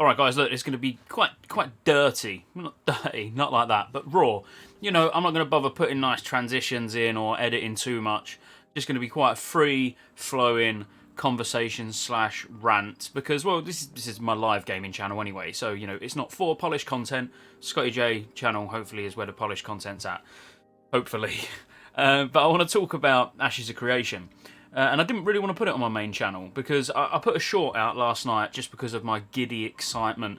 Alright guys, look, it's going to be quite dirty. Well, not dirty, not like that, but raw. You know, I'm not going to bother putting nice transitions in or editing too much. Just going to be quite a free flowing conversation slash rant because, well, this is my live gaming channel anyway, so, you know, it's not for polished content. Scottejaye channel, hopefully, is where the polished content's at. Hopefully. But I want to talk about Ashes of Creation. And I didn't really want to put it on my main channel because I put a short out last night just because of my giddy excitement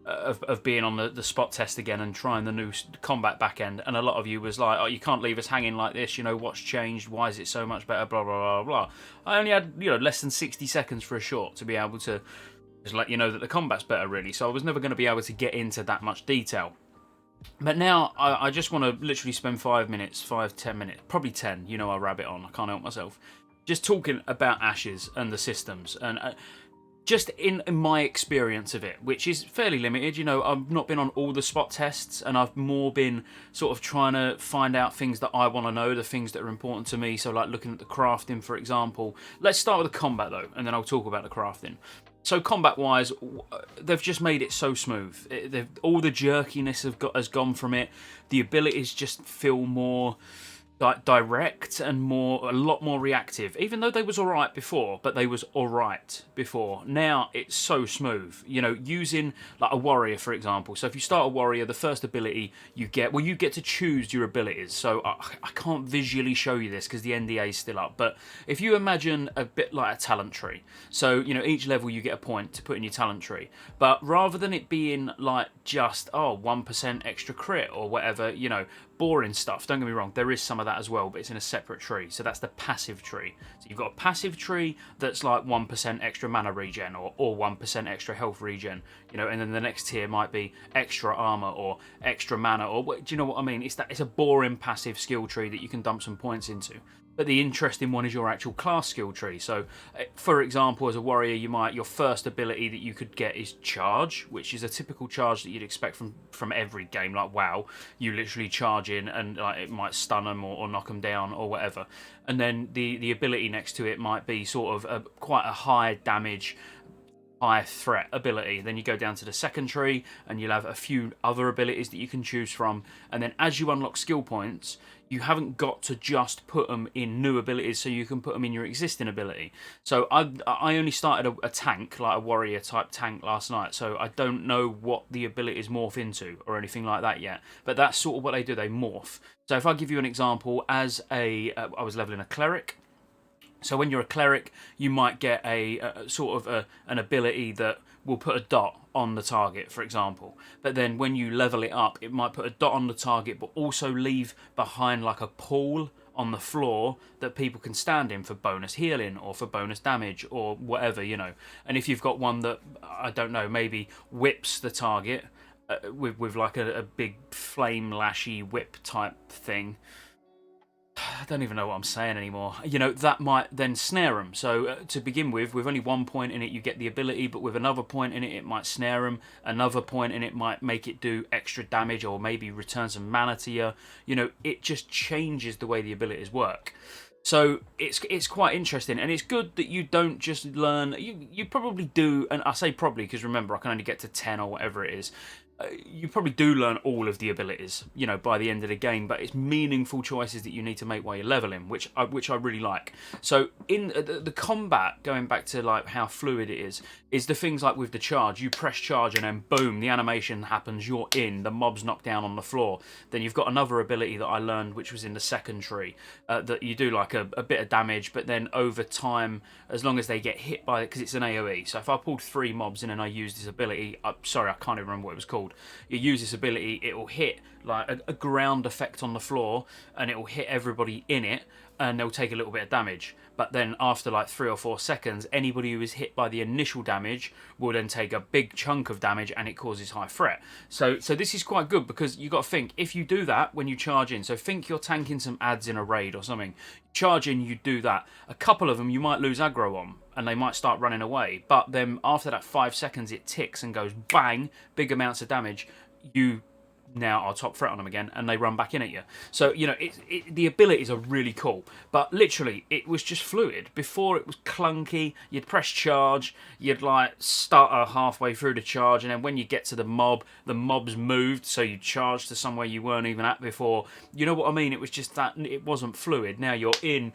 of being on the spot test again and trying the new combat backend. And a lot of you was like, oh, you can't leave us hanging like this, you know, what's changed, why is it so much better, blah, blah, blah, blah. I only had, you know, less than 60 seconds for a short to be able to just let you know that the combat's better, really. So I was never going to be able to get into that much detail. But now I just want to literally spend 5 minutes, 5-10 minutes, probably 10, you know, I rabbit on, I can't help myself. Just talking about Ashes and the systems, and just in my experience of it, which is fairly limited. You know, I've not been on all the spot tests, and I've more been sort of trying to find out things that I want to know, the things that are important to me. So, like looking at the crafting, for example. Let's start with the combat, though, and then I'll talk about the crafting. So, combat-wise, they've just made it so smooth. All the jerkiness has gone from it. The abilities just feel more direct and a lot more reactive, even though they was alright before, but they was alright before. Now it's so smooth, you know, using like a warrior, for example. So if you start a warrior, the first ability you get, well, you get to choose your abilities. So I can't visually show you this because the NDA is still up, but if you imagine a bit like a talent tree, so, you know, each level you get a point to put in your talent tree, but rather than it being like just 1% extra crit or whatever, you know, boring stuff, don't get me wrong, there is some of that as well, but it's in a separate tree. So that's the passive tree. So you've got a passive tree that's like 1% extra mana regen or 1% extra health regen, you know, and then the next tier might be extra armor or extra mana, or do you know what I mean? It's a boring passive skill tree that you can dump some points into. But the interesting one is your actual class skill tree. So, for example, as a warrior, your first ability that you could get is charge, which is a typical charge that you'd expect from every game. Like WoW, you literally charge in and it might stun them or knock them down or whatever. And then the ability next to it might be sort of quite a high damage, high threat ability. Then you go down to the second tree and you'll have a few other abilities that you can choose from. And then as you unlock skill points, you haven't got to just put them in new abilities, so you can put them in your existing ability. So I only started a tank, like a warrior type tank last night, so I don't know what the abilities morph into or anything like that yet. But that's sort of what they do, they morph. So if I give you an example, I was leveling a cleric. So when you're a cleric, you might get a sort of an ability that will put a dot on the target, for example. But then when you level it up, it might put a dot on the target, but also leave behind like a pool on the floor that people can stand in for bonus healing or for bonus damage or whatever, you know. And if you've got one that, I don't know, maybe whips the target with like a big flame lashy whip type thing, I don't even know what I'm saying anymore. You know, that might then snare them. So to begin with only 1 point in it, you get the ability, but with another point in it, it might snare them. Another point in it might make it do extra damage or maybe return some mana to you. You know, it just changes the way the abilities work. So it's quite interesting, and it's good that you don't just learn. You probably do, and I say probably because remember I can only get to 10 or whatever it is. You probably do learn all of the abilities, you know, by the end of the game, but it's meaningful choices that you need to make while you're leveling, which I really like. So in the combat, going back to like how fluid it is the things like with the charge, you press charge and then boom, the animation happens, you're in, the mob's knocked down on the floor. Then you've got another ability that I learned, which was in the second tree, that you do like a bit of damage, but then over time, as long as they get hit by it, because it's an AoE, so if I pulled 3 mobs in and I used this ability, sorry, I can't even remember what it was called. You use this ability, it will hit like a ground effect on the floor, and it will hit everybody in it, and they'll take a little bit of damage. But then after like 3 or 4 seconds, anybody who is hit by the initial damage will then take a big chunk of damage, and it causes high threat. So this is quite good because you got to think, if you do that when you charge in, so think you're tanking some ads in a raid or something, charge in, you do that. A couple of them you might lose aggro on, and they might start running away. But then after that 5 seconds, it ticks and goes bang, big amounts of damage. You now are top threat on them again, and they run back in at you. So, you know, the abilities are really cool. But literally, it was just fluid. Before, it was clunky. You'd press charge, you'd like stutter halfway through the charge, and then when you get to the mob's moved, so you charge to somewhere you weren't even at before. You know what I mean? It was just that it wasn't fluid. Now you're in.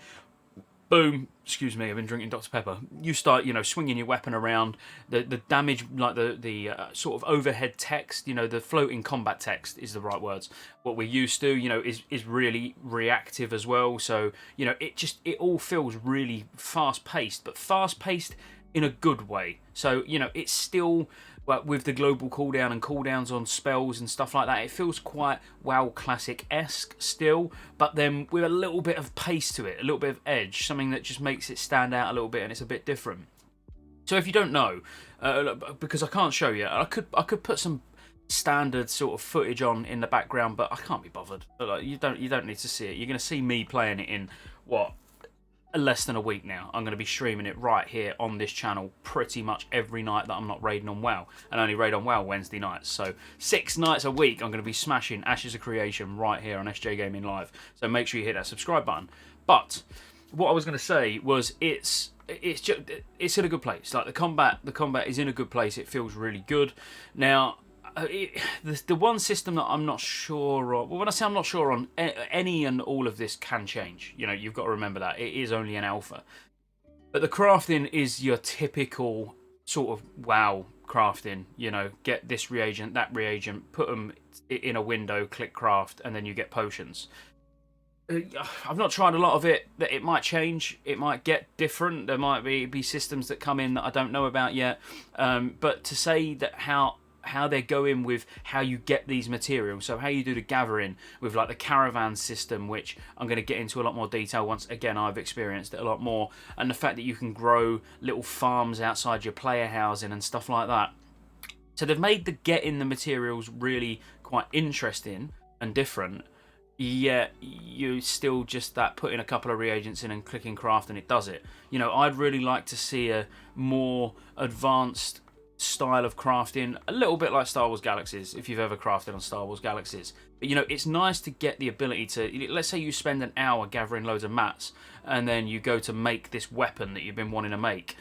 Boom, excuse me, I've been drinking Dr. Pepper. You start, you know, swinging your weapon around. The damage, like the sort of overhead text, you know, the floating combat text is the right words. What we're used to, you know, is really reactive as well. So, you know, it all feels really fast-paced, but fast-paced in a good way. So, you know, it's still... But with the global cooldown and cooldowns on spells and stuff like that, it feels quite WoW Classic-esque still, but then with a little bit of pace to it, a little bit of edge, something that just makes it stand out a little bit, and it's a bit different. So if you don't know, because I can't show you, I could put some standard sort of footage on in the background, but I can't be bothered. Like, you don't need to see it. You're going to see me playing it in what? Less than a week now. I'm going to be streaming it right here on this channel pretty much every night that I'm not raiding on WoW, and only raid on WoW Wednesday nights. So 6 nights a week I'm going to be smashing Ashes of Creation right here on SJ Gaming Live. So make sure you hit that subscribe button. But what I was going to say was it's in a good place. Like the combat is in a good place. It feels really good. Now the one system that I'm not sure on, well, when I say I'm not sure on, any and all of this can change. You know, you've got to remember that. It is only an alpha. But the crafting is your typical sort of WoW crafting. You know, get this reagent, that reagent, put them in a window, click craft, and then you get potions. I've not tried a lot of it. That it might change. It might get different. There might be systems that come in that I don't know about yet. But to say that how they're going with how you get these materials, so how you do the gathering with like the caravan system, which I'm going to get into a lot more detail once again I've experienced it a lot more, and the fact that you can grow little farms outside your player housing and stuff like that. So they've made the getting the materials really quite interesting and different, yet you still just that putting a couple of reagents in and clicking craft and it does it. You know, I'd really like to see a more advanced style of crafting, a little bit like Star Wars Galaxies, if you've ever crafted on Star Wars Galaxies. But you know, it's nice to get the ability to, let's say you spend an hour gathering loads of mats and then you go to make this weapon that you've been wanting to make.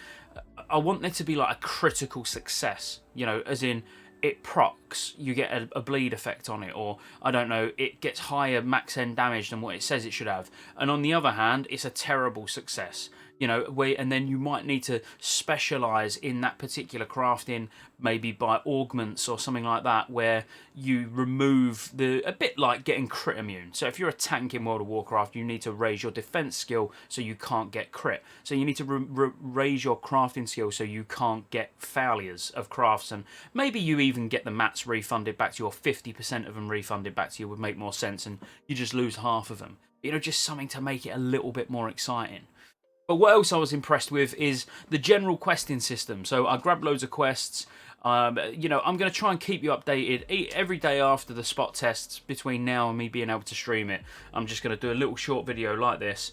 I want there to be like a critical success, you know, as in it procs, you get a bleed effect on it, or I don't know, it gets higher max end damage than what it says it should have. And on the other hand, it's a terrible success. You know, and then you might need to specialise in that particular crafting, maybe by augments or something like that, where you remove a bit like getting crit immune. So if you're a tank in World of Warcraft, you need to raise your defense skill so you can't get crit. So you need to raise your crafting skill so you can't get failures of crafts, and maybe you even get the mats refunded back to you, or 50% of them refunded back to you would make more sense, and you just lose half of them. You know, just something to make it a little bit more exciting. But what else I was impressed with is the general questing system. So I grabbed loads of quests. You know, I'm going to try and keep you updated every day after the spot tests between now and me being able to stream it. I'm just going to do a little short video like this,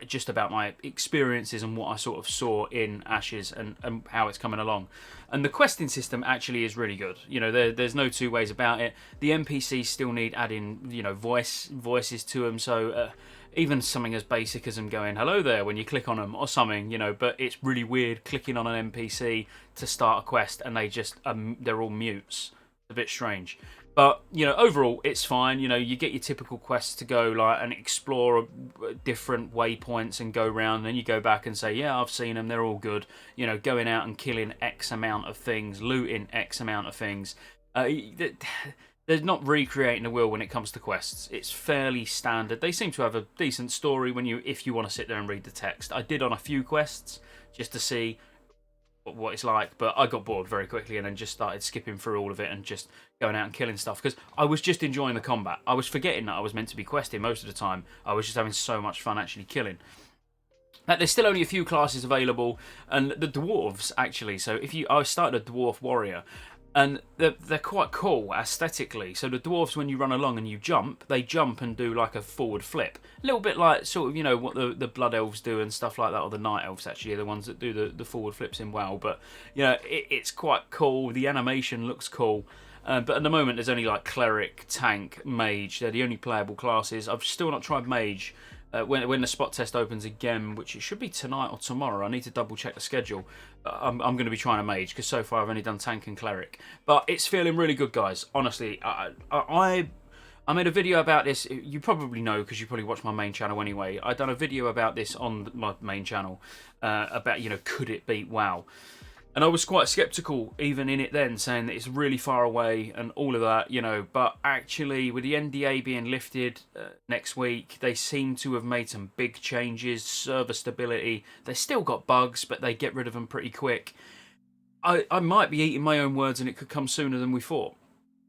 just about my experiences and what I sort of saw in Ashes and how it's coming along. And the questing system actually is really good. You know, there's no two ways about it. The NPCs still need adding, you know, voices to them. So even something as basic as them going hello there when you click on them or something, you know, but it's really weird clicking on an NPC to start a quest and they just they're all mutes. A bit strange. But, you know, overall, it's fine. You know, you get your typical quests to go like and explore different waypoints and go around, and then you go back and say, yeah, I've seen them, they're all good. You know, going out and killing X amount of things, looting X amount of things. They're not recreating the wheel when it comes to quests. It's fairly standard. They seem to have a decent story if you want to sit there and read the text. I did on a few quests just to see what it's like, but I got bored very quickly and then just started skipping through all of it and just going out and killing stuff because I was just enjoying the combat. I was forgetting that I was meant to be questing most of the time. I was just having so much fun actually killing. Now, there's still only a few classes available, and the dwarves actually. So I started a dwarf warrior, and they're quite cool aesthetically. So the dwarves, when you run along and you jump, they jump and do like a forward flip. A little bit like sort of, you know, what the blood elves do and stuff like that, or the night elves actually are the ones that do the forward flips in WoW. But, you know, it's quite cool. The animation looks cool. But at the moment, there's only like Cleric, Tank, Mage. They're the only playable classes. I've still not tried Mage. When the spot test opens again, which it should be tonight or tomorrow, I need to double check the schedule. I'm going to be trying a Mage, because so far I've only done Tank and Cleric. But it's feeling really good, guys. Honestly, I made a video about this. You probably know, because you probably watch my main channel anyway. I've done a video about this on my main channel, about, you know, could it beat WoW? And I was quite sceptical even in it then, saying that it's really far away and all of that, you know. But actually, with the NDA being lifted next week, they seem to have made some big changes, server stability. They still got bugs, but they get rid of them pretty quick. I might be eating my own words, and it could come sooner than we thought.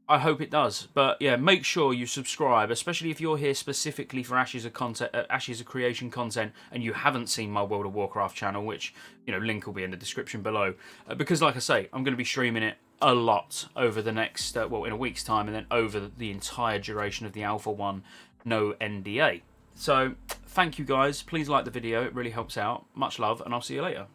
I hope it does. But yeah, make sure you subscribe, especially if you're here specifically for Ashes of Creation content and you haven't seen my World of Warcraft channel, which, you know, link will be in the description below. Because like I say, I'm going to be streaming it a lot over the next, well, in a week's time, and then over the entire duration of the Alpha 1, no NDA. So thank you guys. Please like the video. It really helps out. Much love, and I'll see you later.